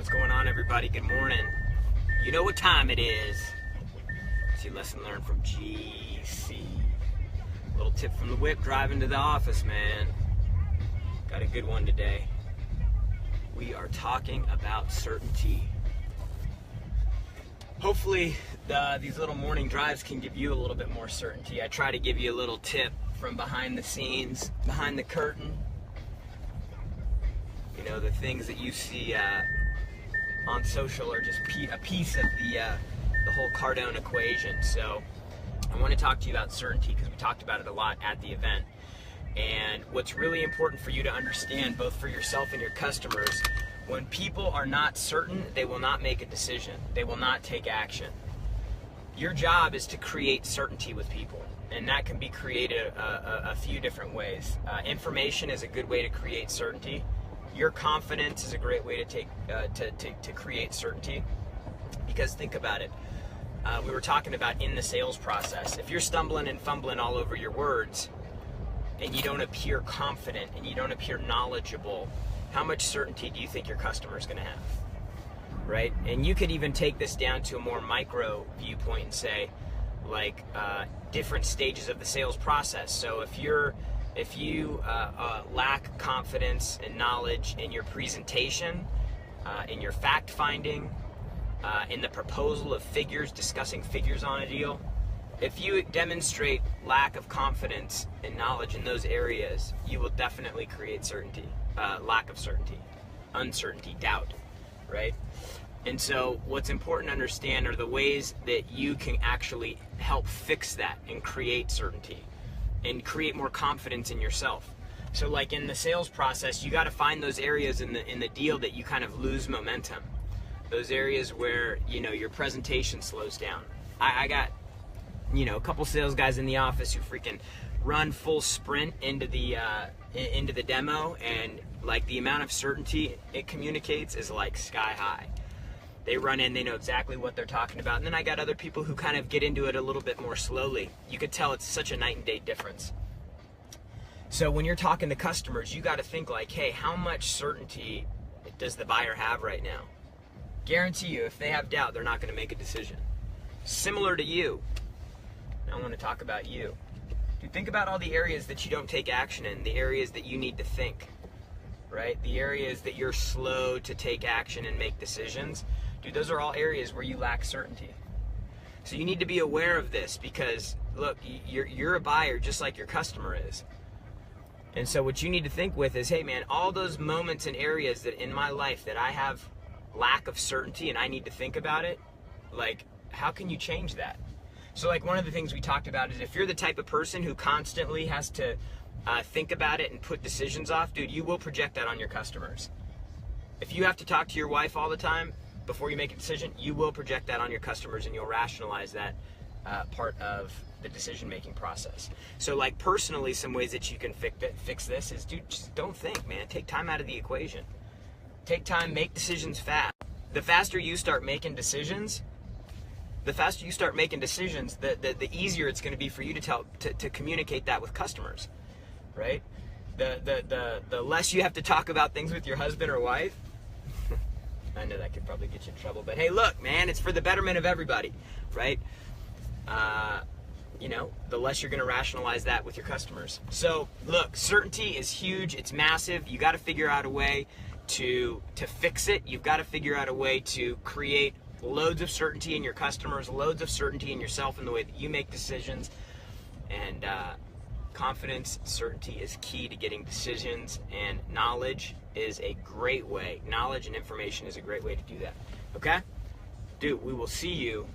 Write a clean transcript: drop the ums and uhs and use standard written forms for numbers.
What's going on, everybody? Good morning. You know what time it is. See, lesson learned from GC. Little tip from the whip driving to the office, man. Got a good one today. We are talking about certainty. Hopefully, these little morning drives can give you a little bit more certainty. I try to give you a little tip from behind the scenes, behind the curtain. You know, the things that you see on social are just a piece of the whole Cardone equation. So I want to talk to you about certainty because we talked about it a lot at the event. And what's really important for you to understand, both for yourself and your customers, when people are not certain, they will not make a decision. They will not take action. Your job is to create certainty with people, and that can be created a few different ways. Information is a good way to create certainty. Your confidence is a great way to create certainty, because think about it. We were talking about in the sales process. If you're stumbling and fumbling all over your words and you don't appear confident and you don't appear knowledgeable, how much certainty do you think your customer is going to have? Right? And you could even take this down to a more micro viewpoint and say, like, different stages of the sales process. So if you lack confidence and knowledge in your presentation, in your fact finding, in the proposal of figures, discussing figures on a deal, if you demonstrate lack of confidence and knowledge in those areas, you will definitely create certainty, lack of certainty, uncertainty, doubt, right? And so what's important to understand are the ways that you can actually help fix that and create certainty and create more confidence in yourself. So like in the sales process, you got to find those areas in the deal that you kind of lose momentum. Those areas where, you know, your presentation slows down. I got, you know, a couple sales guys in the office who freaking run full sprint into the demo, and like the amount of certainty it communicates is like sky high. They run in, they know exactly what they're talking about. And then I got other people who kind of get into it a little bit more slowly. You could tell it's such a night and day difference. So when you're talking to customers, you got to think like, hey, how much certainty does the buyer have right now? Guarantee you, if they have doubt, they're not going to make a decision. Similar to you. Now I want to talk about you. Dude, think about all the areas that you don't take action in, the areas that you need to think, right? The areas that you're slow to take action and make decisions. Dude, those are all areas where you lack certainty. So you need to be aware of this because, look, you're a buyer just like your customer is. And so what you need to think with is, hey man, all those moments and areas that in my life that I have lack of certainty and I need to think about it, like, how can you change that? So like one of the things we talked about is if you're the type of person who constantly has to think about it and put decisions off, dude, you will project that on your customers. If you have to talk to your wife all the time before you make a decision, you will project that on your customers and you'll rationalize that part of the decision-making process. So like personally, some ways that you can fix this is, dude, just don't think, man. Take time out of the equation. Take time, make decisions fast. The faster you start making decisions, the easier it's going to be for you to communicate that with customers, right? The less you have to talk about things with your husband or wife. I know that could probably get you in trouble, but hey, look, man, it's for the betterment of everybody, right? You know, the less you're going to rationalize that with your customers. So, look, certainty is huge. It's massive. You got to figure out a way to fix it. You've got to figure out a way to create loads of certainty in your customers, loads of certainty in yourself in the way that you make decisions. And confidence, certainty is key to getting decisions, and knowledge is a great way. Knowledge and information is a great way to do that. Okay? Dude, we will see you